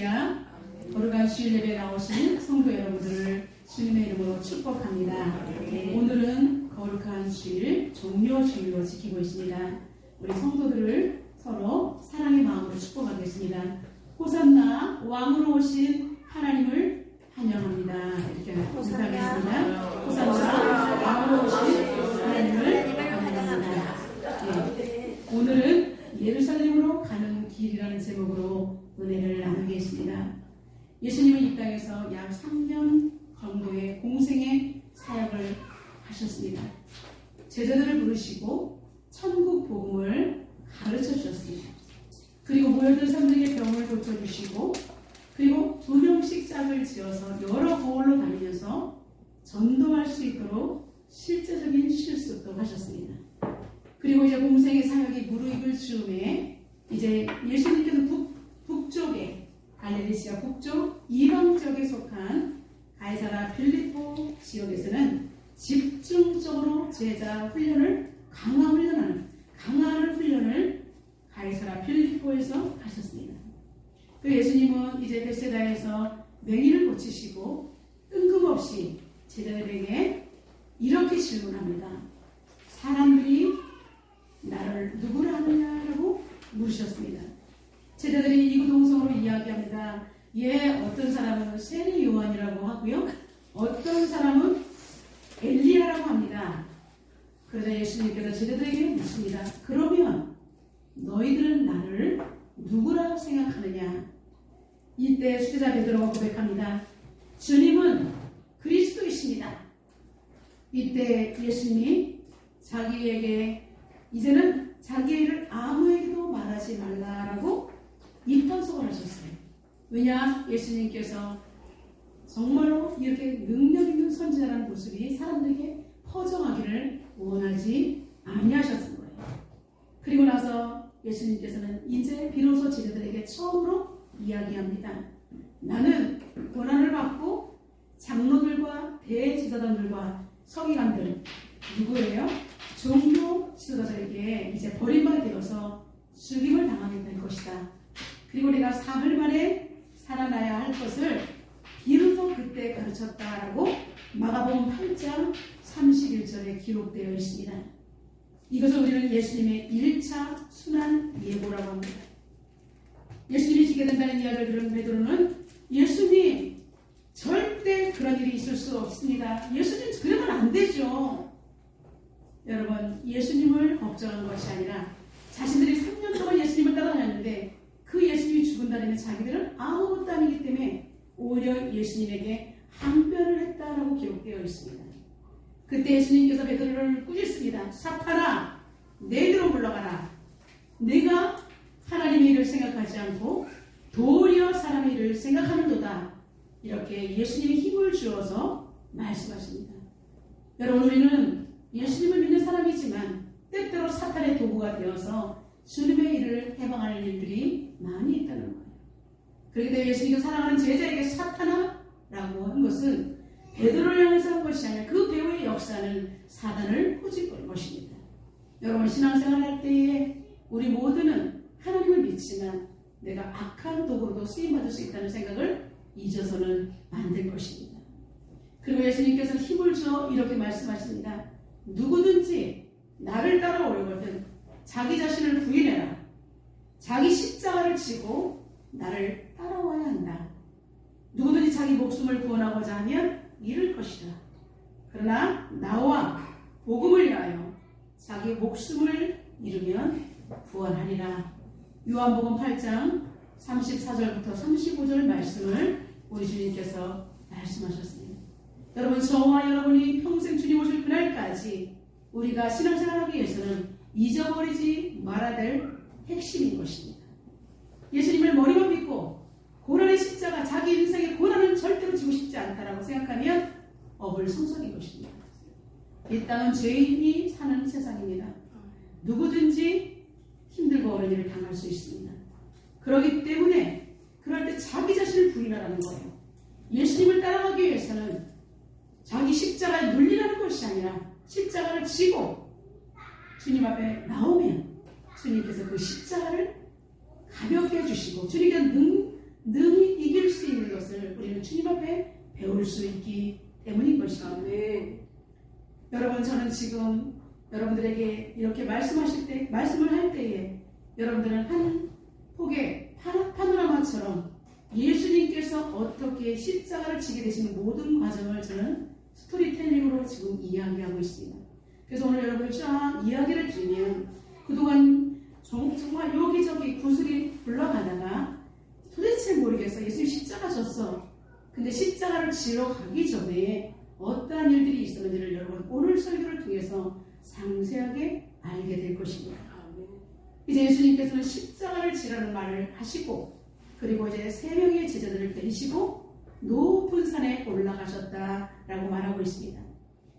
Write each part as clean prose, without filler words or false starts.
할렐루야. 거룩한 주일 예배에 나오신 성도 여러분들을 주님의 이름으로 축복합니다. 오늘은 거룩한 주일 종료 주일로 지키고 있습니다. 우리 성도들을 서로 사랑의 마음으로 축복하겠습니다. 호산나 왕으로 오신 하나님을 환영합니다. 이렇게 인사하겠습니다. 호산나 왕으로 오신 하나님을 환영합니다. 오늘은 예루살렘으로 가는 길이라는 제목으로 은혜를 나누겠습니다. 예수님은 이 땅에서 약 3년 정도의 공생의 사역을 하셨습니다. 제자들을 부르시고 천국 복음을 가르쳐 주셨습니다. 그리고 모여든 사람들에게 병을 고쳐주시고, 그리고 2명씩 짝을 지어서 여러 거울로 다니면서 전도할 수 있도록 실제적인 실습도 하셨습니다. 그리고 이제 공생의 사역이 무르익을 즈음에 이제 예수님께서 북쪽에, 갈릴리시아 북쪽 이방 지역에 속한 가이사라 빌립보 지역에서는 집중적으로 제자 훈련을 강화하는 훈련을 가이사라 빌립보에서 하셨습니다. 그 예수님은 이제 벳세다에서 맹인을 고치시고 뜬금없이 제자들에게 이렇게 질문합니다. 사람들이 나를 누구라 하느냐라고 물으셨습니다. 제자들이 이구동성으로 이야기합니다. 어떤 사람은 세례 요한이라고 하고요, 어떤 사람은 엘리야라고 합니다. 그러자 예수님께서 제자들에게 묻습니다. 그러면 너희들은 나를 누구라고 생각하느냐? 이때 수제자 베드로가 고백합니다. 주님은 그리스도이십니다. 이때 예수님이 자기에게 이제는 자기 일을 아무에게도 말하지 말라라고 입단속을 하셨어요. 왜냐? 예수님께서 정말로 이렇게 능력 있는 선지자라는 모습이 사람들에게 퍼져가기를 원하지 아니하셨던 거예요. 그리고 나서 예수님께서는 이제 비로소 제자들에게 처음으로 이야기합니다. 나는 고난을 받고 장로들과 대제사장들과 서기관들, 누구예요? 종교 지도자들에게 이제 버림받게 되어서 죽임을 당하게 될 것이다. 그리고 내가 사흘 만에 살아나야 할 것을 비로소 그때 가르쳤다라고 마가복음 8장 31절에 기록되어 있습니다. 이것을 우리는 예수님의 1차 순환 예고라고 합니다. 예수님이 지게 된다는 이야기를 들은 베드로는 예수님, 절대 그런 일이 있을 수 없습니다. 예수님 그러면 안 되죠. 여러분, 예수님을 걱정한 것이 아니라 자신들이 3년 동안 예수님을 따라다녔는데 그 예수님이 죽은다면 자기들은 아무것도 아니기 때문에 오히려 예수님에게 항변을 했다라고 기록되어 있습니다. 그때 예수님께서 베드로를 꾸짖습니다. 사탄아, 내게로 물러가라. 내가 하나님의 일을 생각하지 않고 도리어 사람의 일을 생각하는도다. 이렇게 예수님이 힘을 주어서 말씀하십니다. 여러분, 우리는 예수님을 믿는 사람이지만 때때로 사탄의 도구가 되어서 주님의 일을 해방하는 일들이 많이 있다는 거예요. 그렇기 때문에 예수님께서 사랑하는 제자에게 사탄아라고 한 것은 베드로를 향해서 한 것이 아니라 그 배후의 역사는 사단을 꾸짖을 것입니다. 여러분, 신앙생활 할 때에 우리 모두는 하나님을 믿지만 내가 악한 도구로도 쓰임받을 수 있다는 생각을 잊어서는 안 될 것입니다. 그리고 예수님께서 힘을 줘 이렇게 말씀하십니다. 누구든지 나를 따라오려거든 자기 자신을 부인해라. 자기 십자가를 지고 나를 따라와야 한다. 누구든지 자기 목숨을 구원하고자 하면 잃을 것이다. 그러나 나와 복음을 위하여 자기 목숨을 잃으면 구원하리라. 요한복음 8장 34절부터 35절 말씀을 우리 주님께서 말씀하셨습니다. 여러분, 저와 여러분이 평생 주님 오실 그날까지 우리가 신앙생활하기 위해서는 잊어버리지 말아야 될 핵심인 것입니다. 예수님을 머리만 믿고 고난의 십자가, 자기 인생의 고난은 절대로 지고 싶지 않다라고 생각하면 어불성설인 것입니다. 이 땅은 죄인이 사는 세상입니다. 누구든지 힘들고 어려운 일을 당할 수 있습니다. 그렇기 때문에 그럴 때 자기 자신을 부인하라는 거예요. 예수님을 따라가기 위해서는 자기 십자가에 눌리라는 것이 아니라 십자가를 지고 주님 앞에 나오면 주님께서 그 십자가를 가볍게 해주시고 주님께서 능히 것을 우리는 주님 앞에 배울 수 있기 때문인 것입니다. 여러분, 저는 지금 여러분들에게 이렇게 말씀을 할 때에 여러분들은 한 폭의 파노라마처럼 예수님께서 어떻게 십자가를 지게 되시는 모든 과정을 저는 스토리텔링으로 지금 이야기하고 있습니다. 그래서 오늘 여러분들 쫙 이야기를 들으면 그동안 정말 여기저기 구슬이 굴러가다가 도대체 모르겠어. 예수님 십자가 졌어. 근데 십자가를 지러 가기 전에 어떠한 일들이 있었는지를 여러분 오늘 설교를 통해서 상세하게 알게 될 것입니다. 이제 예수님께서는 십자가를 지라는 말을 하시고 그리고 이제 3명의 제자들을 데리시고 높은 산에 올라가셨다라고 말하고 있습니다.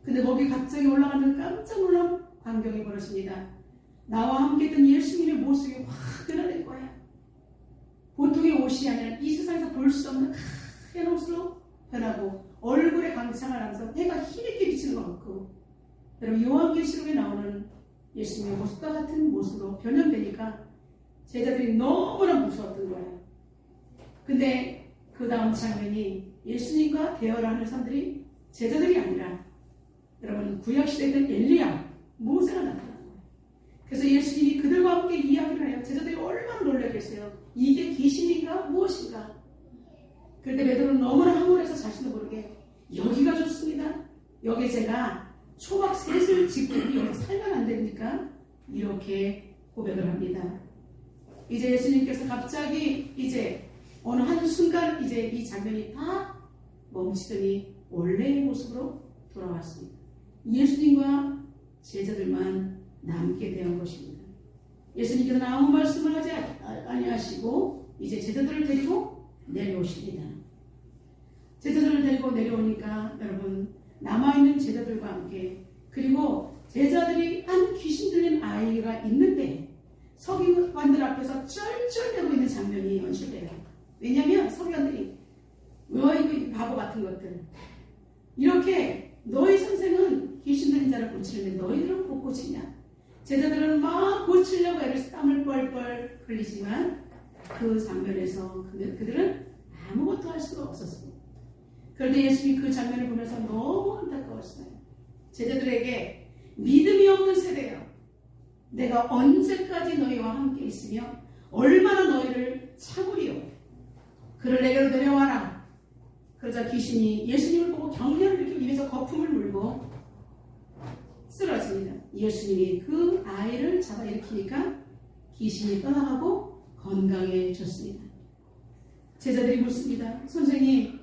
근데 거기 갑자기 올라가면 깜짝 놀란 광경이 벌어집니다. 나와 함께 있던 예수님의 모습이 확 드러낸 거야. 보통의 옷이 아니라 이 세상에서 볼 수 없는 하얀 옷으로 변하고 얼굴에 광창을 하면서 해가 희미게 비치는 것 같고, 여러분 요한계시록에 나오는 예수님의 모습과 같은 모습으로 변형되니까 제자들이 너무나 무서웠던 거예요. 근데 그 다음 장면이 예수님과 대화를 하는 사람들이 제자들이 아니라 여러분 구약시대에 있던 엘리야, 모세가 나타나는 거예요. 그래서 예수님이 그들과 함께 이야기를 해요. 제자들이 얼마나 놀라겠어요. 이게 귀신인가 무엇인가. 그때 베드로는 너무나 황홀해서 자신도 모르게 여기가 좋습니다. 여기 제가 초막 셋을 짓고 여기 살면 안 됩니까? 이렇게 고백을 합니다. 이제 예수님께서 갑자기 이제 어느 한순간 이제 이 장면이 다 멈추더니 원래의 모습으로 돌아왔습니다. 예수님과 제자들만 남게 된 것입니다. 예수님께서는 아무 말씀을 하지 아니하시고 이제 제자들을 데리고 내려오십니다. 제자들을 데리고 내려오니까 여러분 남아있는 제자들과 함께 그리고 제자들이 한 귀신 들린 아이가 있는데 서기관들 앞에서 쩔쩔대고 있는 장면이 연출돼요. 왜냐하면 서기관들이 왜 이거 바보 같은 것들 이렇게 너희 선생은 귀신 들린 자를 고치는데 너희들은 못 고치냐. 제자들은 막 고치려고 애를 땀을 뻘뻘 흘리지만 그 장면에서 그들은 아무것도 할 수가 없었습니다. 그런데 예수님이 그 장면을 보면서 너무 안타까웠어요. 제자들에게 믿음이 없는 세대여, 내가 언제까지 너희와 함께 있으며 얼마나 너희를 참으리요. 그를 내게로 내려와라. 그러자 귀신이 예수님을 보고 경련을 일으키고 입에서 거품을 물고 쓰러집니다. 예수님이 그 아이를 잡아 일으키니까 귀신이 떠나가고 건강해졌습니다. 제자들이 묻습니다. 선생님,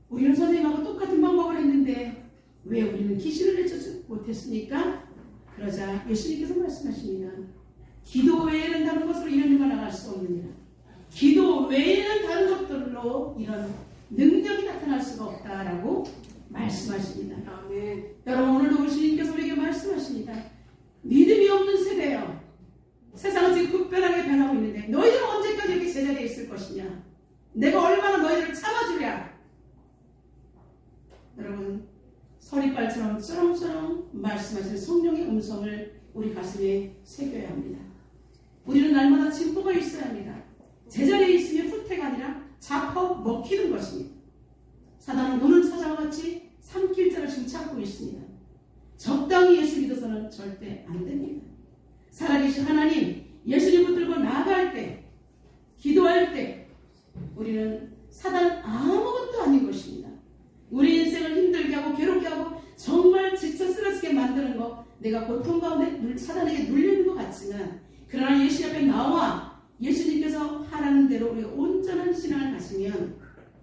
우리는 선생님하고 똑같은 방법을 했는데 왜 우리는 귀신을 내쫓지 못했습니까? 그러자 예수님께서 말씀하십니다. 기도 외에는 다른 것으로 이런 일만 나갈 수 없느니라. 기도 외에는 다른 것들로 이런 능력이 나타날 수가 없다라고 말씀하십니다. 아멘. 여러분 오늘도 예수님께서 우리에게 말씀하십니다. 믿음이 없는 세대요. 세상은 지금 급변하게 변하고 있는데 너희들은 언제까지 이렇게 제자리에 있을 것이냐. 내가 얼마나 너희들을 참아주랴. 여러분 서리빨처럼 쩌렁쩌렁 말씀하시는 성령의 음성을 우리 가슴에 새겨야 합니다. 우리는 날마다 진보가 있어야 합니다. 제자리에 있으면 후퇴가 아니라 잡아 먹히는 것입니다. 사단은 눈을 사자와 같이 삼킬 자를 지금 찾고 있습니다. 적당히 예수 믿어서는 절대 안 됩니다. 살아계신 하나님, 예수님 붙들고 나아갈 때, 기도할 때 우리는 사단은 아무것도 아닌 것입니다. 우리 인생을 힘들게 하고 괴롭게 하고 정말 지쳐 쓰러지게 만드는 것, 내가 고통 가운데 사단에게 눌리는 것 같지만 그러나 예수 앞에 나와 예수님께서 하라는 대로 우리가 온전한 신앙을 가지면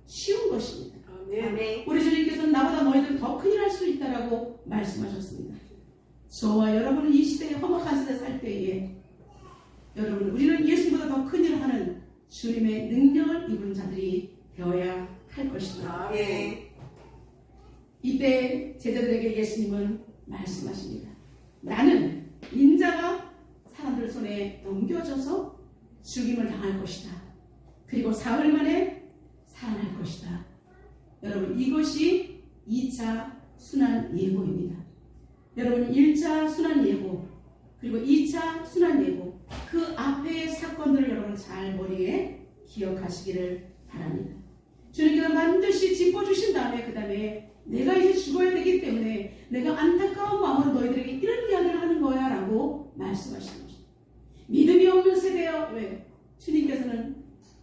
쉬운 것입니다. 아멘. 우리 주님께서는 나보다 너희들 더 큰일 할 수 있다라고 말씀하셨습니다. 저와 여러분은 이 시대에 험악한 시대 살 때에 여러분 우리는 예수보다 더 큰일을 하는 주님의 능력을 입은 자들이 되어야 할 것입니다. 아멘. 이때 제자들에게 예수님은 말씀하십니다. 나는 인자가 사람들 손에 넘겨져서 죽임을 당할 것이다. 그리고 사흘 만에 살아날 것이다. 여러분 이것이 2차 순환 예고입니다. 여러분 1차 순환 예고 그리고 2차 순환 예고 그 앞의 사건들을 여러분 잘 머리에 기억하시기를 바랍니다. 주님께서 반드시 짚어주신 다음에 그 다음에 내가 이제 죽어야 되기 때문에 내가 안타까운 마음으로 너희들에게 이런 이야기를 하는 거야 라고 말씀하시는 것입니다. 믿음이 없는 세대여. 왜? 주님께서는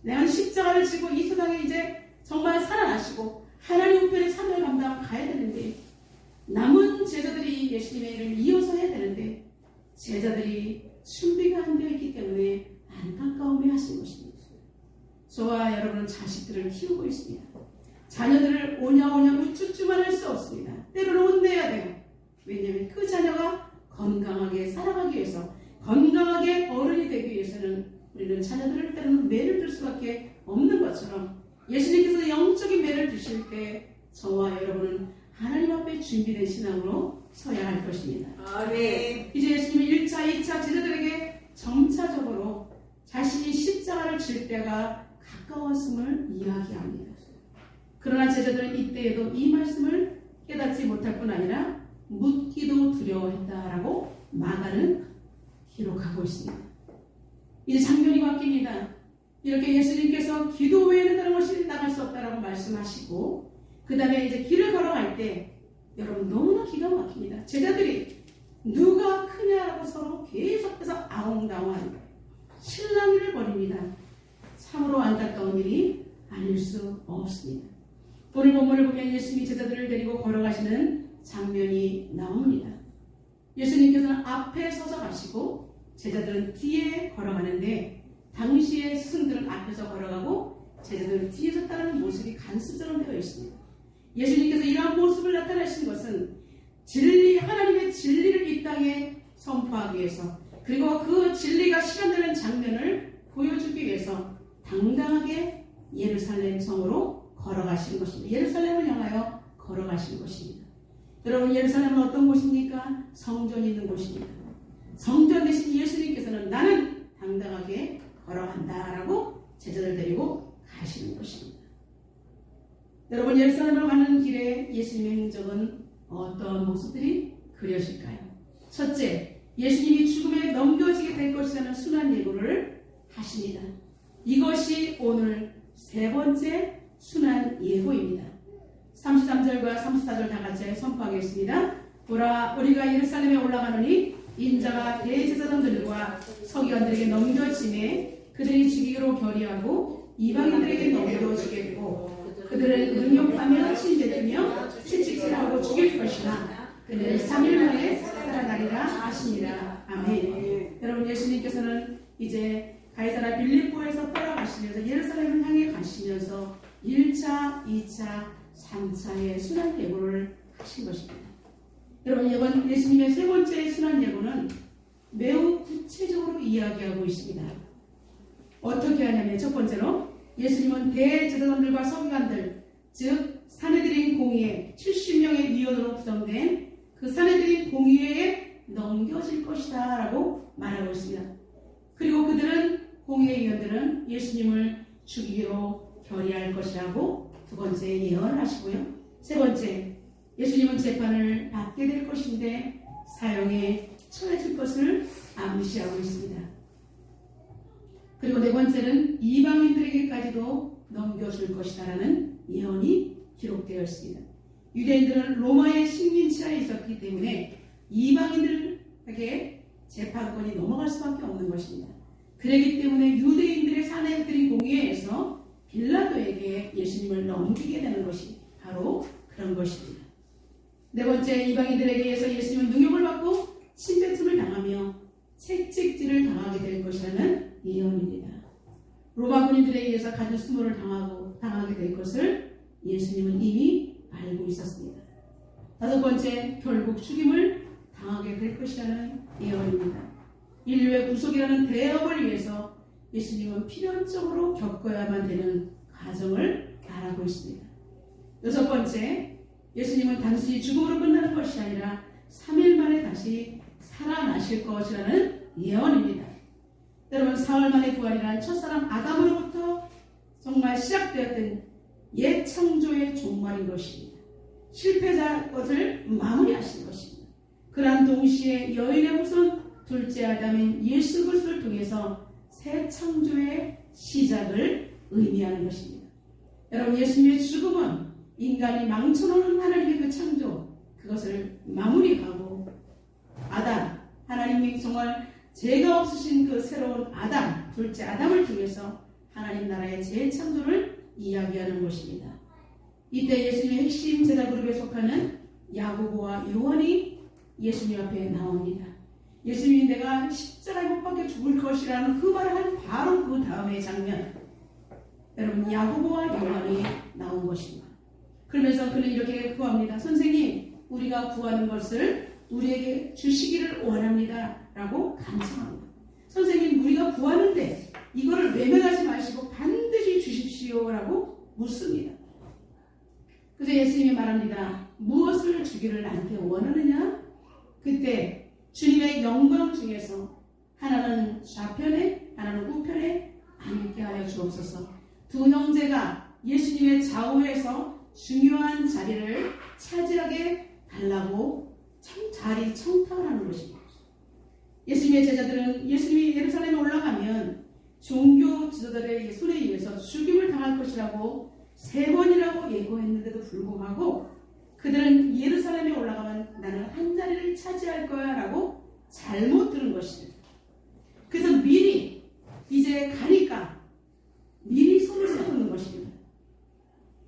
내가 십자가를 지고 이 세상에 이제 정말 살아나시고 하나님 우편의 사명을 감당하고 가야 되는데 남은 제자들이 예수님의 일을 이어서 해야 되는데 제자들이 준비가 안 되어 있기 때문에 안타까움에 하신 것입니다. 저와 여러분은 자식들을 키우고 있습니다. 자녀들을 오냐오냐 우쭈쭈만 할 수 없습니다. 때로는 혼내야 돼요. 왜냐하면 그 자녀가 건강하게 살아가기 위해서, 건강하게 어른이 되기 위해서는 우리는 자녀들을 때로는 매를 들 수밖에 없는 것처럼 예수님께서 영적인 매를 주실 때 저와 여러분은 하나님 앞에 준비된 신앙으로 서야 할 것입니다. 네. 이제 예수님이 1차, 2차 제자들에게 점차적으로 자신이 십자가를 질 때가 가까웠음을 이야기합니다. 그러나 제자들은 이때에도 이 말씀을 깨닫지 못할 뿐 아니라 묻기도 두려워했다라고 마가는 기록하고 있습니다. 이제 장면이 바뀝니다. 이렇게 예수님께서 기도 외에는 다른 것이 나갈 수 없다라고 말씀하시고 그 다음에 이제 길을 걸어갈 때 여러분 너무나 기가 막힙니다. 제자들이 누가 크냐라고 서로 계속해서 아웅다웅하는 거예요. 실랑이를 벌입니다. 참으로 안타까운 일이 아닐 수 없습니다. 오늘 본문을 보면 예수님이 제자들을 데리고 걸어가시는 장면이 나옵니다. 예수님께서는 앞에 서서 가시고 제자들은 뒤에 걸어가는데 당시의 스승들은 앞에서 걸어가고 제자들은 뒤에서 따르는 모습이 간습처럼 되어 있습니다. 예수님께서 이러한 모습을 나타내신 것은 진리, 하나님의 진리를 이 땅에 선포하기 위해서 그리고 그 진리가 실현되는 장면을 보여주기 위해서 당당하게 예루살렘 성으로 걸어가시는 것입니다. 예루살렘을 향하여 걸어가시는 것입니다. 여러분 예루살렘은 어떤 곳입니까? 성전이 있는 곳입니다. 성전 대신 예수님께서는 나는 당당하게 걸어간다라고 제자들 데리고 가시는 것입니다. 여러분 예루살렘으로 가는 길에 예수님의 행적은 어떤 모습들이 그려질까요? 첫째, 예수님이 죽음에 넘겨지게 될 것이라는 순환 예고를 하십니다. 이것이 오늘 세 번째 순환 예고입니다. 33절과 34절 다 같이 선포하겠습니다. 보라, 우리가 예루살렘에 올라가노니 인자가 대제사장들과 서기관들에게 넘겨짐에 그들이 죽이기로 결의하고 이방인들에게 넘겨주겠고 그들을 능욕하며 침뱉으며 채찍질하고 죽일 것이나 그는 3일 만에 살아나리라 하십니다. 아멘. 여러분 예수님께서는 이제 가이사랴 빌립보에서 떠나가시면서 예루살렘을 향해 가시면서 1차, 2차, 3차의 순환 예고를 하신 것입니다. 여러분 이번 예수님의 세 번째 순환 예고는 매우 구체적으로 이야기하고 있습니다. 어떻게 하냐면 첫 번째로 예수님은 대제사장들과 서기관들 즉 사내들인 공의회 70명의 위원으로 구성된 그 사내들인 공의회에 넘겨질 것이다 라고 말하고 있습니다. 그리고 그들은 공의회 위원들은 예수님을 죽이기로 결의할 것이라고 두 번째 예언을 하시고요. 세 번째 예수님은 재판을 받게 될 것인데 사형에 처해질 것을 암시하고 있습니다. 그리고 네 번째는 이방인들에게까지도 넘겨줄 것이다라는 예언이 기록되어 있습니다. 유대인들은 로마의 식민지하에 있었기 때문에 이방인들에게 재판권이 넘어갈 수밖에 없는 것입니다. 그렇기 때문에 유대인들의 사내들인 공의회에서 빌라도에게 예수님을 넘기게 되는 것이 바로 그런 것입니다. 네 번째, 이방인들에게 의해서 예수님은 능욕을 받고 침뱉음을 당하며 채찍질을 당하게 될 것이라는 예언입니다. 로마 군인들에 의해서 가죽수모를 당하게 될 것을 예수님은 이미 알고 있었습니다. 다섯 번째, 결국 죽임을 당하게 될 것이라는 예언입니다. 인류의 구속이라는 대업을 위해서 예수님은 필연적으로 겪어야만 되는 과정을 말하고 있습니다. 여섯 번째, 예수님은 단순히 죽음으로 끝나는 것이 아니라 3일 만에 다시 살아나실 것이라는 예언입니다. 여러분 사흘 만에 부활이란 첫사람 아담으로부터 정말 시작되었던 옛 창조의 종말인 것입니다. 실패자 것을 마무리하신 것입니다. 그러한 동시에 여인의 후손 둘째 아담인 예수 그리스도를 통해서 새 창조의 시작을 의미하는 것입니다. 여러분, 예수님의 죽음은 인간이 망쳐놓은 하나님의 그 창조, 그것을 마무리하고 아담, 하나님이 정말 죄가 없으신 그 새로운 아담, 둘째 아담을 통해서 하나님 나라의 재창조를 이야기하는 것입니다. 이때 예수님의 핵심 제자 그룹에 속하는 야고보와 요한이 예수님 앞에 나옵니다. 예수님이 내가 십자가에 못 박혀 죽을 것이라는 그 말을 한 바로 그 다음의 장면, 여러분, 야고보와 요한이 나온 것입니다. 그러면서 그는 이렇게 구합니다. 선생님, 우리가 구하는 것을 우리에게 주시기를 원합니다 라고 간청합니다. 선생님, 우리가 구하는데 이거를 외면하지 마시고 반드시 주십시오 라고 묻습니다. 그래서 예수님이 말합니다. 무엇을 주기를 나한테 원하느냐? 그때 주님의 영광 중에서 하나는 좌편에 하나는 우편에 앉게 하여 주옵소서. 두 형제가 예수님의 좌우에서 중요한 자리를 차지하게 달라고 자리 청탁을 하는 것입니다. 예수님의 제자들은 예수님이 예루살렘에 올라가면 종교 지도자들의 손에 의해서 죽임을 당할 것이라고 3번이라고 예고했는데도 불구하고 그들은 예루살렘에 올라가면 나는 한 자리를 차지할 거야 라고 잘못 들은 것입니다. 그래서 미리 이제 가니까 미리 손을 써놓는 것입니다.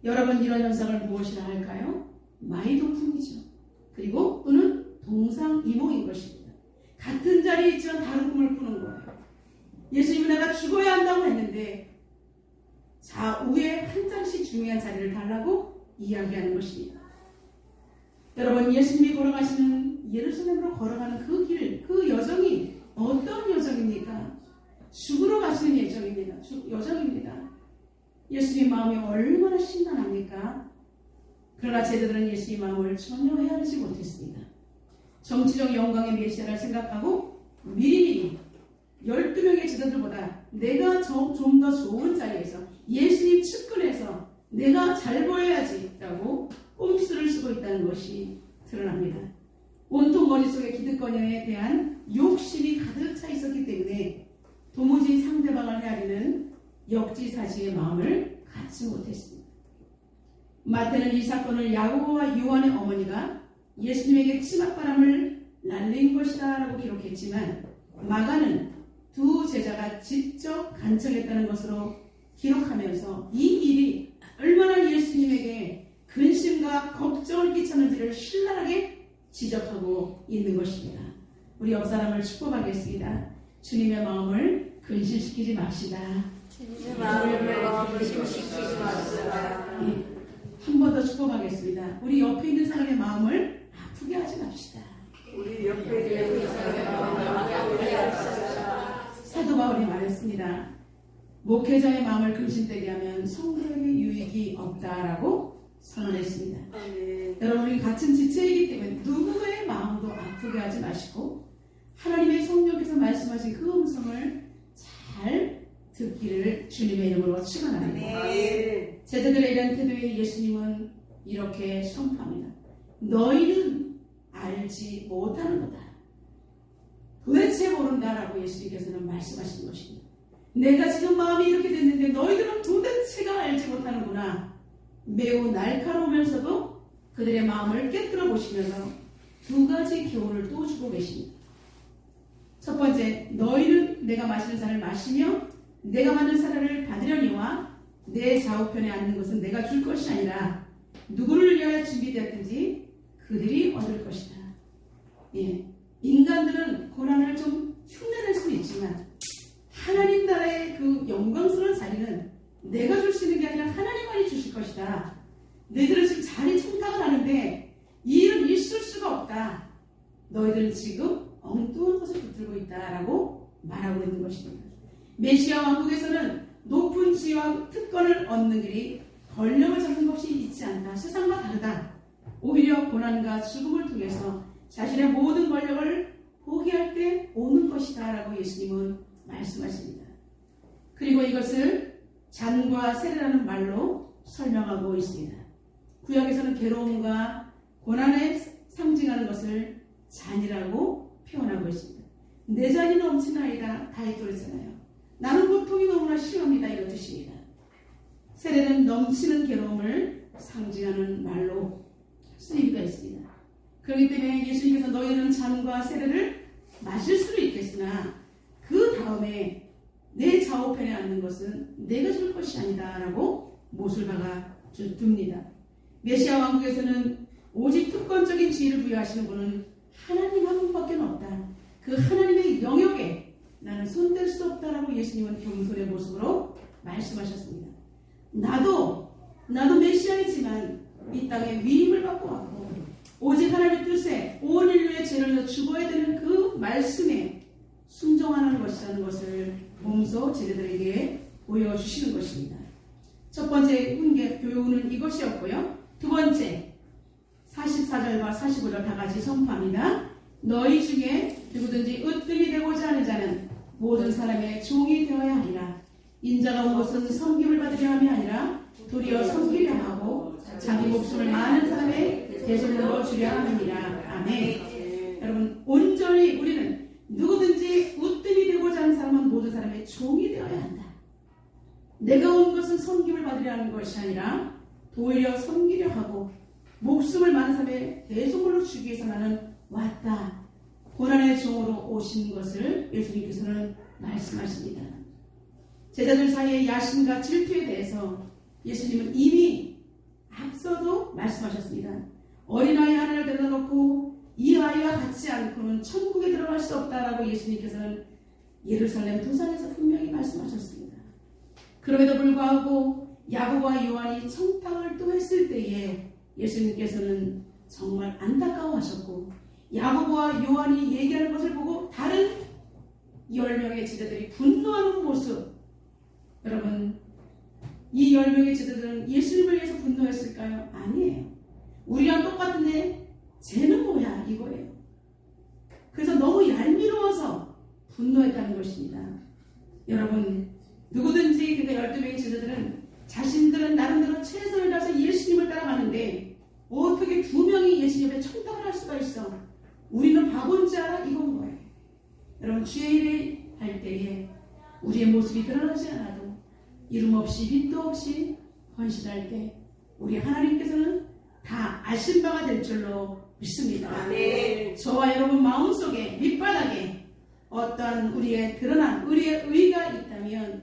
여러분, 이런 현상을 무엇이라 할까요? 마이동풍이죠. 그리고 또는 동상이몽인 것입니다. 같은 자리에 있지만 다른 꿈을 꾸는 거예요. 예수님은 내가 죽어야 한다고 했는데 좌우에 한 장씩 중요한 자리를 달라고 이야기하는 것입니다. 여러분, 예수님이 걸어가시는 예루살렘으로 걸어가는 그 길, 그 여정이 어떤 여정입니까? 죽으러 가시는 여정입니다. 예수님 마음이 얼마나 심란합니까? 그러나 제자들은 예수님 마음을 전혀 헤아리지 못했습니다. 정치적 영광의 메시아를 생각하고 미리미리 12명의 제자들보다 내가 좀 더 좋은 자리에서 예수님 측근에서 내가 잘 보여야지 라고 꼼수를 쓰고 있다는 것이 드러납니다. 온통 머릿속에 기득권에 대한 욕심이 가득 차 있었기 때문에 도무지 상대방을 헤아리는 역지사지의 마음을 갖지 못했습니다. 마태는 이 사건을 야고보와 요한의 어머니가 예수님에게 치맛바람을 날린 것이다 라고 기록했지만 마가는 두 제자가 직접 간청했다는 것으로 기록하면서 이 일이 얼마나 예수님에게 근심과 걱정을 끼쳤는지를 신랄하게 지적하고 있는 것입니다. 우리 옆 사람을 축복하겠습니다. 주님의 마음을 근심시키지 맙시다. 주님의 마음을 근심시키지 맙시다. 한 번 더 축복하겠습니다. 우리 옆에 있는 사람의 마음을 아프게 하지 맙시다. 우리 옆에 있는 사람의 마음을 아프게 하시다. 사도 바울이 말했습니다. 목회자의 마음을 근심되게 하면 성도에게 유익이 없다라고 선언했습니다. 여러분, 우리 같은 지체이기 때문에 누구의 마음도 아프게 하지 마시고 하나님의 성령께서 말씀하신 그 음성을 잘 듣기를 주님의 이름으로 축원합니다. 제자들의 이런 태도에 예수님은 이렇게 선포합니다. 너희는 알지 못하는도다. 도대체 모른다라고 예수님께서는 말씀하신 것입니다. 내가 지금 마음이 이렇게 됐는데 너희들은 도대체가 알지 못하는구나. 매우 날카로우면서도 그들의 마음을 깨뜨려 보시면서 두 가지 교훈을 또 주고 계십니다. 첫 번째, 너희는 내가 마시는 잔을 마시며 내가 받는 사랑을 받으려니와 내 좌우편에 앉는 것은 내가 줄 것이 아니라 누구를 위하여 준비되었든지 그들이 얻을 것이다. 인간들은 고난을 좀 흉내낼 수는 있지만 하나님 나라의 그 영광스러운 자리는 내가 줄 수 있는 게 아니라 하나님만이 주실 것이다. 너희들은 지금 자리 청탁을 하는데 이 일은 있을 수가 없다. 너희들은 지금 엉뚱한 것을 붙들고 있다라고 말하고 있는 것입니다. 메시아 왕국에서는 높은 지위와 특권을 얻는 길이 권력을 잡는 것이 있지 않다. 세상과 다르다. 오히려 고난과 죽음을 통해서 자신의 모든 권력을 포기할 때 오는 것이다 라고 예수님은 말씀하십니다. 그리고 이것을 잔과 세례라는 말로 설명하고 있습니다. 구약에서는 괴로움과 고난에 상징하는 것을 잔이라고 표현하고 있습니다. 내 잔이 넘치나이다. 다윗도 그랬잖아요. 나는 고통이 너무나 심합니다. 이런 뜻입니다. 세례는 넘치는 괴로움을 상징하는 말로 쓰이기도 했습니다. 그렇기 때문에 예수님께서 너희는 잔과 세례를 마실 수는 있겠으나 그 다음에 내 좌우편에 앉는 것은 내가 줄 것이 아니다 라고 못을 박아 둡니다. 메시아 왕국에서는 오직 특권적인 지위를 부여하시는 분은 하나님 한 분밖에 없다. 그 하나님의 영역에 나는 손댈 수 없다라고 예수님은 겸손의 모습으로 말씀하셨습니다. 나도 메시아이지만 이 땅에 위임을 받고 왔고 오직 하나님의 뜻에 온 인류의 죄를 위해서 죽어야 되는 그 말씀에 순종하는 것이라는 것을 몸소 제자들에게 보여주시는 것입니다. 첫 번째 교훈은 이것이었고요. 두 번째 44절과 45절 다 같이 선포합니다. 너희 중에 누구든지 으뜸이 되고자 하는 자는 모든 사람의 종이 되어야 하리라. 인자가 온 것은 섬김을 받으려 함이 아니라 도리어 섬기려 하고 자기 목숨을 많은 사람의 대속으로 주려 함이니라. 아멘. 여러분 온전히 우리는 누구든지 으뜸이 되고자 하는 사람은 모든 사람의 종이 되어야 한다. 내가 온 것은 섬김을 받으려 하는 것이 아니라 도리어 섬기려 하고 목숨을 많은 사람의 대속으로 주기 위해서 나는 왔다. 고난의 종으로 오신 것을 예수님께서는 말씀하십니다. 제자들 사이의 야심과 질투에 대해서 예수님은 이미 앞서도 말씀하셨습니다. 어린아이 하나를 데려다 놓고 이 아이와 같지 않고는 천국에 들어갈 수 없다라고 예수님께서는 예루살렘 도상에서 분명히 말씀하셨습니다. 그럼에도 불구하고 야고보와 요한이 청탁을 또 했을 때에 예수님께서는 정말 안타까워하셨고 야고보와 요한이 얘기하는 것을 보고 다른 10명의 제자들이 분노하는 모습, 여러분 이 10명의 제자들은 예수님을 위해서 분노했을까요? 아니에요. 우리랑 똑같은데 쟤는 뭐야 이거예요. 그래서 너무 얄미워서 분노했다는 것입니다. 여러분 누구든지 그러니까 12명의 제자들은 자신들은 나름대로 최선을 다해서 예수님을 따라가는데 어떻게 2명이 예수님 앞에 청탁을 할 수가 있어? 우리는 바본지 알아? 이건 거예요. 여러분 주의 일을 할 때에 우리의 모습이 드러나지 않아도 이름 없이 빛도 없이 헌신할 때 우리 하나님께서는 다 아신 바가 될 줄로 믿습니다. 네. 저와 여러분 마음속에 밑바닥에 어떤 우리의 드러난 우리의 의가 있다면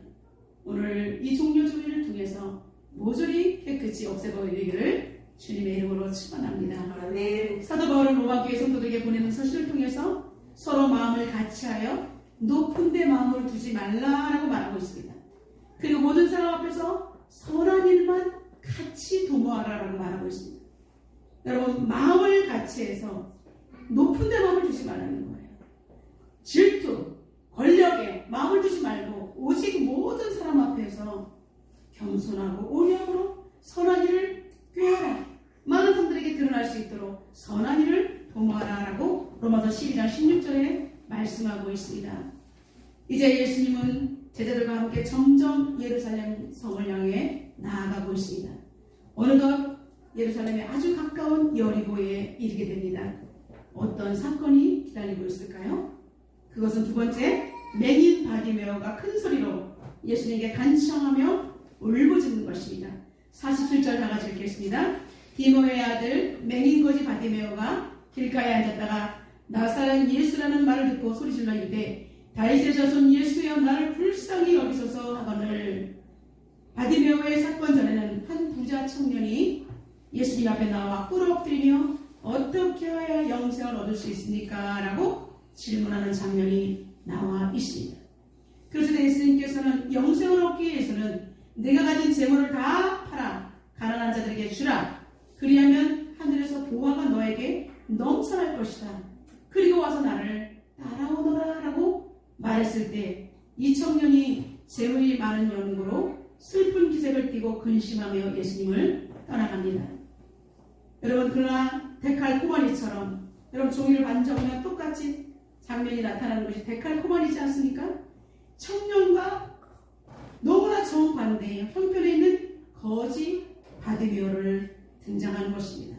오늘 이 종료주의를 통해서 모조리 깨끗이 없애버리기를 주님의 이름으로 축원합니다. 네. 사도 바울은 로마교회 성도들에게 보내는 서신을 통해서 서로 마음을 같이하여 높은 데 마음을 두지 말라라고 말하고 있습니다. 그리고 모든 사람 앞에서 선한 일만 같이 도모하라라고 말하고 있습니다. 여러분 마음을 같이해서 높은 데 마음을 두지 말라는 거예요. 질투, 권력에 마음을 두지 말고 오직 모든 사람 앞에서 겸손하고 온유함으로 선한 일을 꾀하라. 많은 사람들에게 드러날 수 있도록 선한 일을 도모하라라고 로마서 12장 16절에 말씀하고 있습니다. 이제 예수님은 제자들과 함께 점점 예루살렘 성을 향해 나아가고 있습니다. 어느덧 예루살렘에 아주 가까운 여리고에 이르게 됩니다. 어떤 사건이 기다리고 있을까요? 그것은 두 번째, 맹인 바디메오가 큰 소리로 예수님께 간청하며 울부짖는 것입니다. 47절 다 같이 읽겠습니다. 디모의 아들 맹인 거지 바디메오가 길가에 앉았다가 나사렛 예수라는 말을 듣고 소리질러 이르되 다윗의 자손 예수여 나를 불쌍히 여기소서 하거늘. 바디메오의 사건 전에는 한 부자 청년이 예수님 앞에 나와 꿇어 엎드리며 어떻게 해야 영생을 얻을 수 있습니까? 라고 질문하는 장면이 나와 있습니다. 그래서 예수님께서는 영생을 얻기 위해서는 내가 가진 재물을 다 팔아 가난한 자들에게 주라. 그리하면 하늘에서 보화가 너에게 넘쳐날 것이다. 그리고 와서 나를 따라오너라 라고 말했을 때 이 청년이 재물이 많은 연고로 슬픈 기색을 띠고 근심하며 예수님을 떠나갑니다. 여러분 그러나 데칼코마니처럼 여러분 종이를 만져보면 똑같이 장면이 나타나는 것이 데칼코마니지 않습니까? 청년과 너무나 정반대의 형편에 있는 거지 바디메오를 등장하는 것입니다.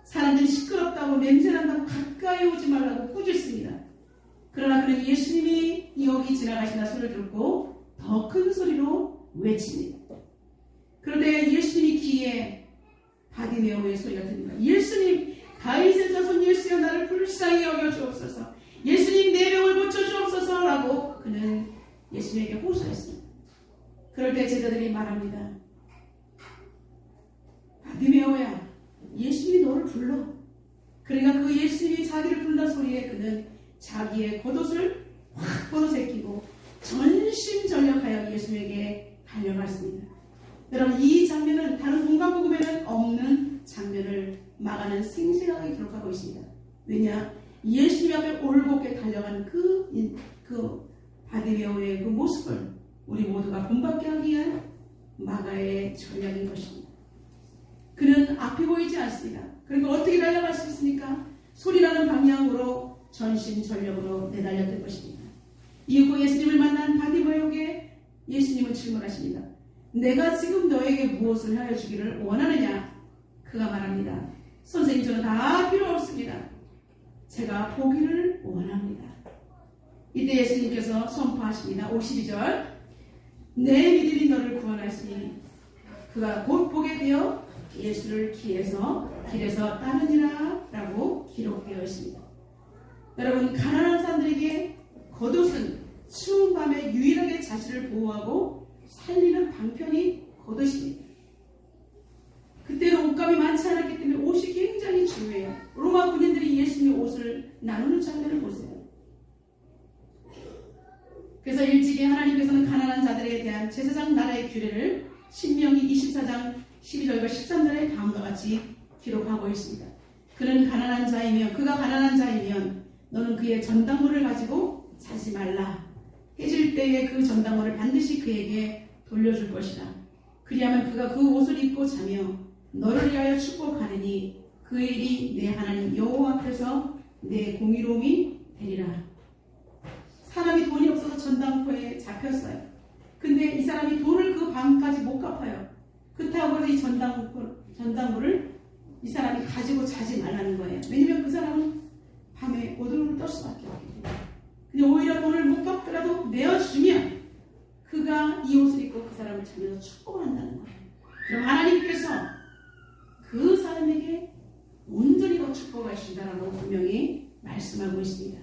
사람들이 시끄럽다고 냄새난다고 가까이 오지 말라고 꾸짖습니다. 그러나 그는 예수님이 여기 지나가시나 소리를 듣고 더 큰 소리로 외칩니다. 그런데 예수님이 귀에 바디메오의 소리가 들립니다. 예수님, 다윗의 자손 예수여 나를 불쌍히 여겨주옵소서. 예수님 내 병을 고쳐주옵소서라고 그는 예수님에게 호소했습니다. 그럴 때 제자들이 말합니다. 바디메오야, 예수님이 너를 불러. 그러니까 그 예수님이 자기를 부른다는 소리에 그는 자기의 겉옷을 확 벗어제끼고 전심전력하여 예수님에게 달려갔습니다. 여러분, 이 장면은 다른 공간복음에는 없는 장면을 마가는 생생하게 기록하고 있습니다. 왜냐? 예수님 앞에 올곧게 달려가는 그 바디메오의 그 모습을 우리 모두가 본받게 하기 위한 마가의 전략인 것입니다. 그는 앞이 보이지 않습니다. 그리고 어떻게 달려갈 수 있습니까? 소리나는 방향으로 전심전력으로 내달렸던 것입니다. 이윽고 예수님을 만난 바디메오에게 예수님은 질문하십니다. 내가 지금 너에게 무엇을 하여 주기를 원하느냐? 그가 말합니다. 선생님, 저는 다 필요 없습니다. 제가 보기를 원합니다. 이때 예수님께서 선포하십니다. 52절, 내 믿음이 너를 구원하시니 그가 곧 보게 되어 예수를 길에서 따르니라 라고 기록되어 있습니다. 여러분, 가난한 사람들에게 겉옷은 추운 밤에 유일하게 자신을 보호하고 살리는 방편이 겉옷입니다. 그때는 옷감이 많지 않았기 때문에 옷이 굉장히 중요해요. 로마 군인들이 예수님의 옷을 나누는 장면을 보세요. 그래서 일찍이 하나님께서는 가난한 자들에 대한 제사장 나라의 규례를 신명기 24장 12절과 13절에 다음과 같이 기록하고 있습니다. 그가 가난한 자이면 너는 그의 전당물을 가지고 자지 말라. 해질 때에 그 전당물을 반드시 그에게 돌려줄 것이다. 그리하면 그가 그 옷을 입고 자며 너를 위하여 축복하느니 그 일이 내 하나님 여호와 앞에서 내 공의로움이 되리라. 사람이 돈이 없어서 전당포에 잡혔어요. 근데 이 사람이 돈을 그 밤까지 못 갚아요. 그렇다고 해서 이 전당포를 이 사람이 가지고 자지 말라는 거예요. 왜냐면 그 사람은 밤에 어둠을 떨 수밖에 없기 때문에. 근데 오히려 돈을 못 갚더라도 내어주면 그가 이 옷을 입고 그 사람을 자면서 축복을 한다는 거예요. 그럼 하나님께서 그 사람에게 온전히 더 축복을 하신다라고 분명히 말씀하고 있습니다.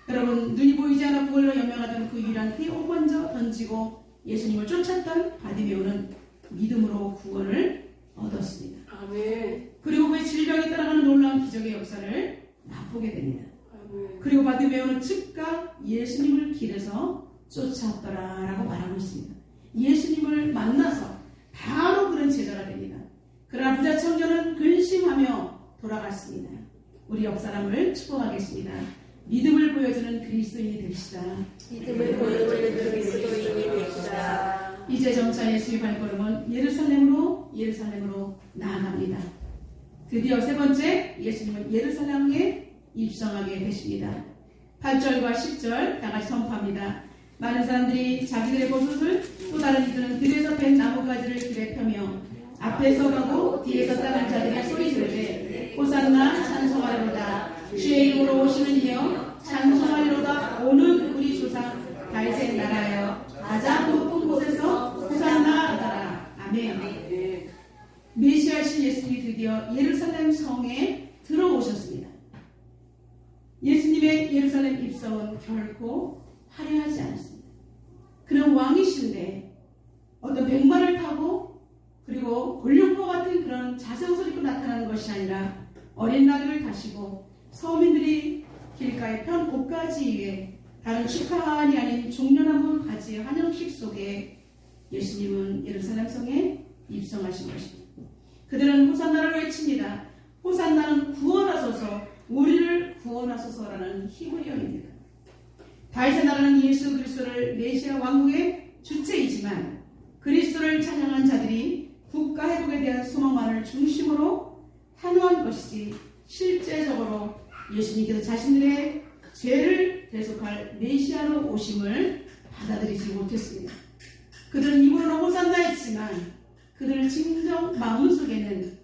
여러분, 눈이 보이지 않아 그걸로 연명하던 그 유일한 띠옷 먼저 던지고 예수님을 쫓았던 바디메오는 믿음으로 구원을 얻었습니다. 아멘. 그리고 그의 질병이 따라가는 놀라운 기적의 역사를 맛보게 됩니다. 아멘. 그리고 바디메오는 즉각 예수님을 길에서 쫓았더라라고 말하고 있습니다. 예수님을 만나서 바로 그런 제자가 됩니다. 그러나 부자 청년은 근심하며 돌아갔습니다. 우리 옆 사람을 축복하겠습니다. 믿음을 보여주는 그리스도인이 됩시다. 믿음을 보여주는 그리스도인이 됩시다. 이제 점차 예수의 발걸음은 예루살렘으로 나아갑니다. 드디어 세 번째 예수님은 예루살렘에 입성하게 되십니다. 8절과 10절 다 같이 선포합니다. 많은 사람들이 자기들의 겉옷을 또 다른 이들은 들에서 벤 나뭇가지를 길에 펴며 앞에서 가고 뒤에서 따른 자들이 소리 지르되 호산나 찬송하리로다. 주의 이름으로 오시는 이여 찬송하리로다. 오는 우리 조상 다윗의 나라여 가장 높은 곳에서 호산나 하더라. 아멘. 메시아신 예수님이 드디어 예루살렘 성에 들어오셨습니다. 예수님의 예루살렘 입성은 결코 화려하지 않았습니다. 그는 왕이신데 어떤 백마를 타고 그리고 권력과 같은 그런 자세옷을 입고 나타나는 것이 아니라 어린 나귀를 타시고 서민들이 길가에 편 옷가지 위에 다른 축하한이 아닌 종려나무 가지 한영식 속에 예수님은 예루살렘 성에 입성하신 것입니다. 그들은 호산나를 외칩니다. 호산나는 구원하소서, 우리를 구원하소서라는 히브리어입니다. 다윗의 나라는 예수 그리스도를 메시아 왕국의 주체이지만 그리스도를 찬양한 자들이 국가 회복에 대한 소망만을 중심으로 환호한 것이지 실제적으로 예수님께서 자신들의 죄를 대속할 메시아로 오심을 받아들이지 못했습니다. 그들은 입으로는 호산나 했지만 그들 진정 마음속에는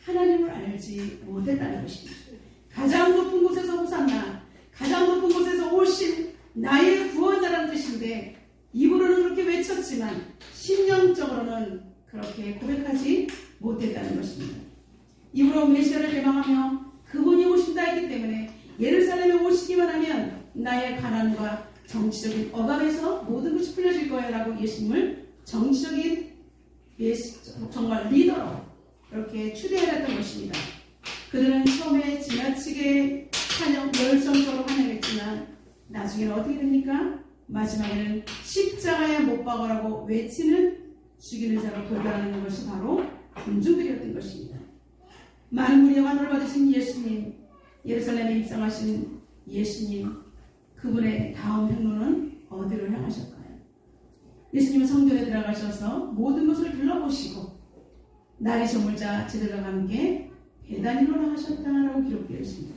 하나님을 알지 못했다는 것입니다. 가장 높은 곳에서 호산나, 가장 높은 곳에서 오신 나의 구원자라는 뜻인데 입으로는 그렇게 외쳤지만 심령적으로는 그렇게 고백하지 못했다는 것입니다. 이후로 메시아를 대망하며 그분이 오신다 했기 때문에 예루살렘에 오시기만 하면 나의 가난과 정치적인 억압에서 모든 것이 풀려질 거야 라고 예수님을 정치적인 정말 리더로 그렇게 추대하였던 것입니다. 그들은 처음에 지나치게 열성적으로 환영했지만 나중에는 어떻게 됩니까? 마지막에는 십자가에 못 박으라고 외치는 죽이는 자로 돌변하는 것이 바로 군중들이었던 것입니다. 많은 무리와 환호를 받으신 예수님, 예루살렘에 입성하신 예수님, 그분의 다음 행로는 어디로 향하실까요? 예수님은 성전에 들어가셔서 모든 것을 둘러보시고 날이 저물자 제자들과 함께 베다니로 나가셨다라고 기록되어 있습니다.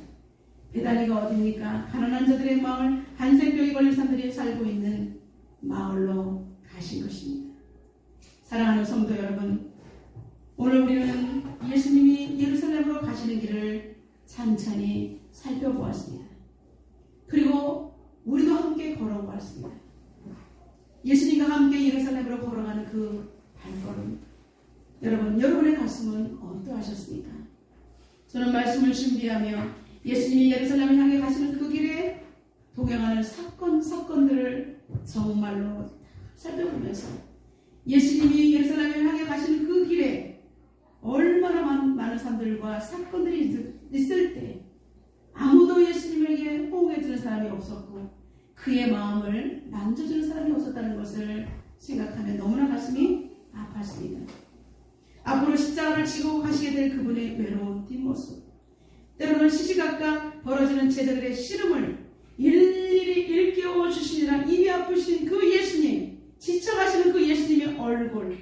베다니가 어디입니까? 가난한 자들의 마을, 한센병이 걸린 사람들이 살고 있는 마을로 가신 것입니다. 사랑하는 성도 여러분, 오늘 우리는 예수님이 예루살렘으로 가시는 길을 찬찬히 살펴보았습니다. 그리고 우리도 함께 걸어보았습니다. 예수님과 함께 예루살렘으로 걸어가는 그 발걸음, 여러분의 가슴은 어떠하셨습니까? 저는 말씀을 준비하며 예수님이 예루살렘을 향해 가시는 그 길에 동행하는 사건들을 정말로 살펴보면서 예수님이 예루살렘을 향해 가시는 그 길에 얼마나 많은 사람들과 사건들이 있을 때 아무도 예수님에게 호응해주는 사람이 없었고 그의 마음을 만져주는 사람이 없었다는 것을 생각하면 너무나 가슴이 아팠습니다. 앞으로 십자가를 지고 가시게 될 그분의 외로운 뒷모습, 때로는 시시각각 벌어지는 제자들의 씨름을 일일이 일깨워 주시느라 입이 아프신 그 예수님, 지쳐가시는 그 예수님의 얼굴,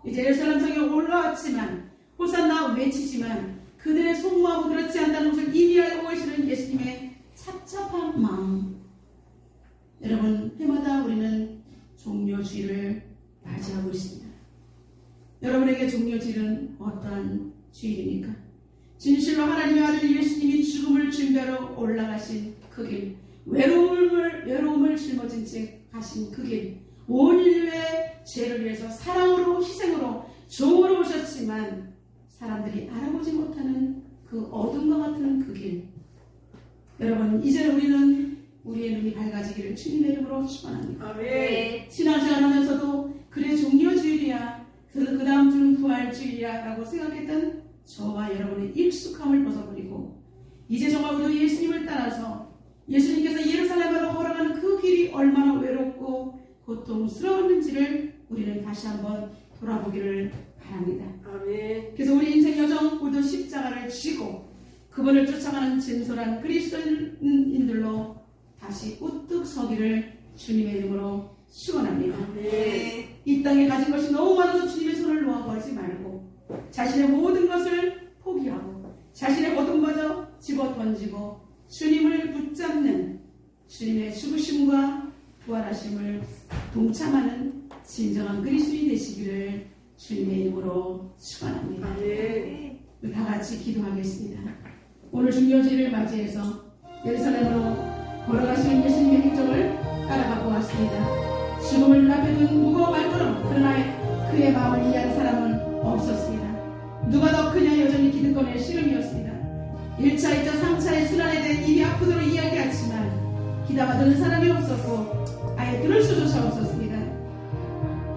이제 예루살렘 성에 올라왔지만 호산나 외치지만 그들의 속마음은 그렇지 않다는 것을 이미 알고 계시는 예수님의 착잡한 마음. 여러분, 해마다 우리는 종료주일을 맞이하고 있습니다. 여러분에게 종료주일은 어떠한 주일입니까? 진실로 하나님의 아들 예수님이 죽음을 준비하러 올라가신 그 길, 외로움을 짊어진 채 가신 그 길, 온 인류의 죄를 위해서 사랑으로 희생으로 종으로 오셨지만 사람들이 알아보지 못하는 그 어둠과 같은 그 길. 여러분, 이제 우리는 우리의 눈이 밝아지기를 주님의 이름으로 축원합니다. 신앙생활 하면서도 그래 종료주일이야, 그 다음 주는 부활주일이야 라고 생각했던 저와 여러분의 익숙함을 벗어버리고 이제 정말 우리 예수님을 따라서 예수님께서 예루살렘으로 걸어가는 그 길이 얼마나 외롭고 고통스러웠는지를 우리는 다시 한번 돌아보기를 바랍니다. 아멘. 그래서 우리 인생 여정 모두 십자가를 쥐고 그분을 쫓아가는 진솔한 그리스도인들로 다시 우뚝 서기를 주님의 이름으로 축원합니다. 네. 이 땅에 가진 것이 너무 많아서 주님의 손을 놓아버리지 말고 자신의 모든 것을 포기하고 자신의 모든마저 집어던지고 주님을 붙잡는 주님의 죽으심과 부활하심을 동참하는 진정한 그리스도인이 되시기를 주님의 이름으로 축원합니다. 네. 다 같이 기도하겠습니다. 오늘 중요주일을 맞이해서 예루살렘으로 걸어가시는 예수님의 행적을 따라가 보았습니다. 죽음을 눈앞에 둔 무거운 발걸음, 그러나 그의 마음을 이해한 사람은 없었습니다. 누가 더 크냐 여전히 기득권의 씨름이었습니다. 1차, 2차, 3차의 순환에 대해 입이 아프도록 이야기하지만 귀담아 듣는 사람이 없었고 아예 들을 수조차 없었습니다.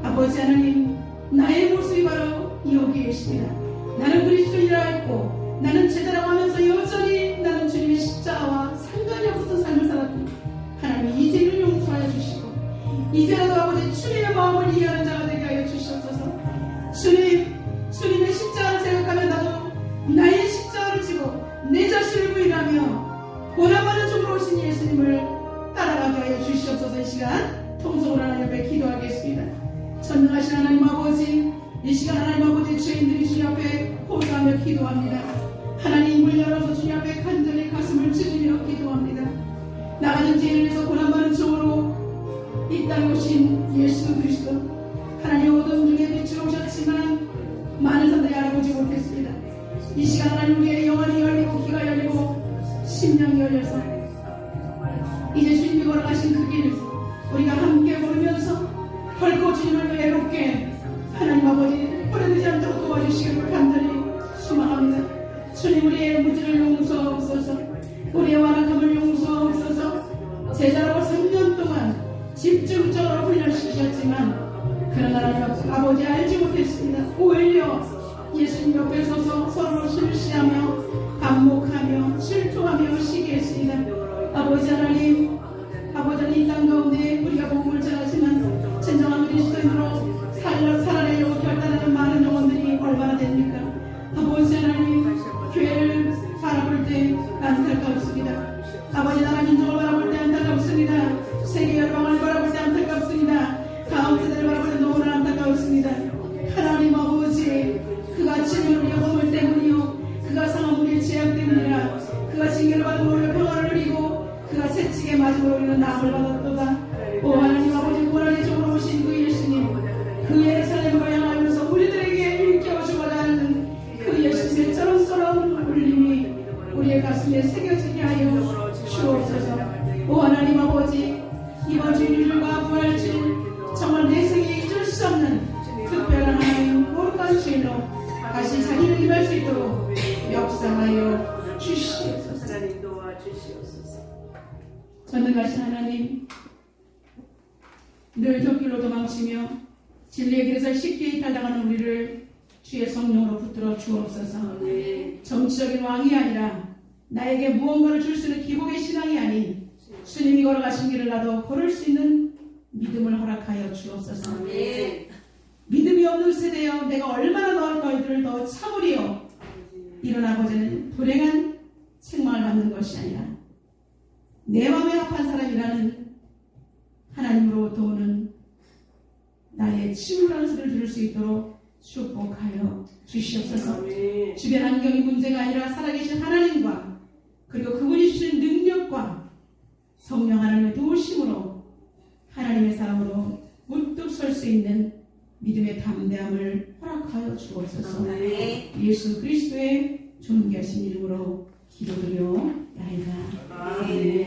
아버지 하나님, 나의 모습이 바로 여기 계십니다. 나는 그리스도인이라 했고 나는 제자라고 하면서 여전히 나는 주님의 십자가와 상관이 없었던 삶을 살았습니다. 하나님, 이제는 용서하여 주시고 이제라도 아버지 주님의 마음을 이해하는 자가 되게 하여 주시옵소서. 주님의 십자가를 생각하면 나도 나의 십자가를 지고 내 자신을 부인하며 고난받는 종으로 오신 예수님을 따라가게 하여 주시옵소서. 이 시간 통성으로 하나님 앞에 기도하겠습니다. 전능하신 하나님 아버지, 이 시간 하나님 아버지 죄인들이 주님 앞에 호소하며 기도합니다. 하나님, 입을 열어서 주님 앞에 간절히 가슴을 찢으며 기도합니다. 나가는 죄인을 위해서 고난받는 종으로 이 땅에 오신 예수 그리스도, 하나님 어둠 중에 빛으로 오셨지만 많은 사람들이 알아보지 못했습니다. 이 시간 하나님 우리의 영혼이 열리고 귀가 열리고 심령이 열려서 이제 주님이 걸어가신 그 길 우리가 함께 걸으면서 결코 주님을 외롭게 하나님 아버지 버려지지 않도록 도와주시기를 간절히 소망합니다. 주님 우리의 무지를 용서하옵소서. 우리의 완악함을 용서하옵소서. 제자라고 3년 동안 집중적으로 훈련시켰지만 그러나 아버지 알지 못했습니다. 오히려 예수님 옆에 서서 서로 실시하며 반목하며 실토하며 시기했습니다. 아버지 하나님, 아버지 하나님, 이 땅 가운데 우리가 복음을 전하지만 진정한 그리스도인으로 살아내려고 결단하는 많은 영혼들이 얼마나 됩니까? 아버지 하나님, 교회를 바라볼 때 안타깝습니다. 아버지 나라 민족을 바라볼 때 안타깝습니다. 세계 열방을 바라볼 때 안타깝습니다. 다음 세대를 바라볼 때 너무나 안타깝습니다. 하나님 아버지, 그가 치면 우리의 허물 때문이요, 그가 상한 우리의 죄악 때문이라. 그가 징계를 받으면 우리가 평화를 누리고 그가 채찍에 맞으면 우리는 나음을 받았도다. 오 하나님 아버지, 고난의 종으로 오신 그 예수님, 그 예루살렘으로 향하면서 우리들에게 일깨워주고자 하는 그 예수님의 쩌렁쩌렁 울림이 우리의 가슴에 새겨지게 하여 주옵소서. 오 하나님 아버지, 이번 주일과 부활주일 정말 내 생에 잊을 수 없는 특별한 하나님 거룩한 주일로 다시 자기를 임할 수 있도록 역사하여 주시옵소서. 하나님 도와주시옵소서. 전능하신 하나님, 늘 곁길로 도망치며 진리의 길에서 쉽게 이탈당하는 우리를 주의 성령으로 붙들어 주옵소서. 정치적인 왕이 아니라 나에게 무언가를 줄 수 있는 기복의 신앙이 아닌 주님이 걸어가신 길을 나도 걸을 수 있는 믿음을 허락하여 주옵소서. 믿음이 없는 세대여, 내가 얼마나 너희들을 더 참으리요. 이런 아버지는 불행한 책망을 받는 것이 아니라 내 마음에 합한 사람이라는 하나님으로부터 오는 나의 친구라는 소리를 들을 수 있도록 축복하여 주시옵소서. 주변 환경이 문제가 아니라 살아계신 하나님과 그리고 그분이 주시는 능력과 성령 하나님의 도우심으로 하나님의 사람으로 문득 설 수 있는 믿음의 담대함을 허락하여 주옵소서. 예수 그리스도의 존귀하신 이름으로 기도드려야이다. 아멘.